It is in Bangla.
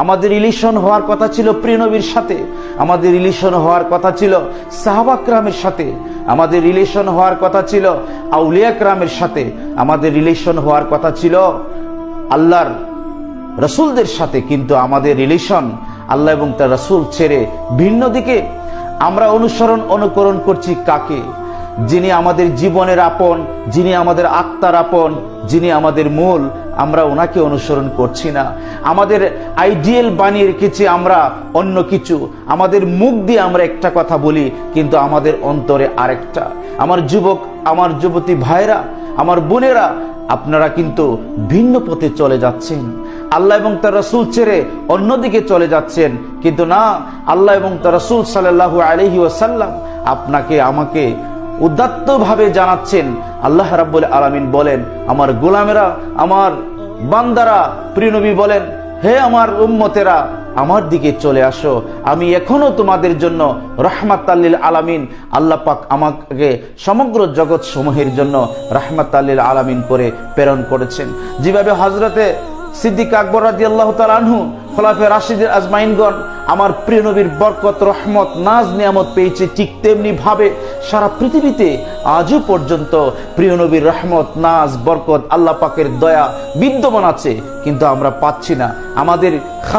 আমাদের রিলেশন হওয়ার কথা ছিল প্রিয় নবীর সাথে, আমাদের রিলেশন হওয়ার কথা ছিল সাহাবা কিরামের সাথে, আমাদের রিলেশন হওয়ার কথা ছিল আউলিয়া কিরামের সাথে, আমাদের রিলেশন হওয়ার কথা ছিল আল্লাহর রাসূলদের সাথে। কিন্তু আমাদের রিলেশন আল্লাহ এবং তার রাসূল ছেড়ে ভিন্ন দিকে আমরা অনুকরণ করছি কাকে? যিনি আমাদের জীবনের আপন, যিনি আমাদের আত্মার আপন, যিনি আমাদের মূল, আমরা ওনাকে অনুসরণ করছি না। আমাদের আইডিয়াল বানিয়ে রেখেছি আমরা অন্য কিছু। আমাদের মুখ দিয়ে আমরা একটা কথা বলি, কিন্তু আমাদের অন্তরে আরেকটা। আমার যুবক, আমার যুবতী ভাইরা, আমার বোনেরা, আপনারা কিন্তু ভিন্ন পথে চলে যাচ্ছেন। আল্লাহ এবং তার রাসূল ছেড়ে অন্যদিকে চলে যাচ্ছেন। কিন্তু না, আল্লাহ এবং তার রাসূল সাল্লাল্লাহু আলাইহি ওয়াসাল্লাম আপনাকে আমাকে উদাত্তভাবে জানাচ্ছেন। আল্লাহ রাব্বুল আলামিন বলেন, আমার গোলামেরা, আমার বান্দারা, প্রিয় নবী বলেন, হে আমার উম্মতেরা, আমার দিকে চলে আসো, আমি এখনো তোমাদের জন্য রাহমাতাল লিল আলামিন। আল্লাহ পাক আমাকে সমগ্র জগৎ সমূহের জন্য রাহমাতাল লিল আলামিন করে প্রেরণ করেছেন। যেভাবে হযরতে সিদ্দিক আকবর রাদিয়াল্লাহু তাআলা আনহু, খোলাফায়ে রাশিদিন আজমাইনগণ আমার প্রিয় নবীর বরকত, রহমত, নাজ নিয়ামত পেয়েছে, ঠিক তেমনি ভাবে সারা পৃথিবীতে আজও পর্যন্ত প্রিয় নবীর রহমত, নাজ, বরকত, আল্লাহ পাকের দয়া বিদ্যমান আছে, কিন্তু আমরা পাচ্ছি না। আমাদের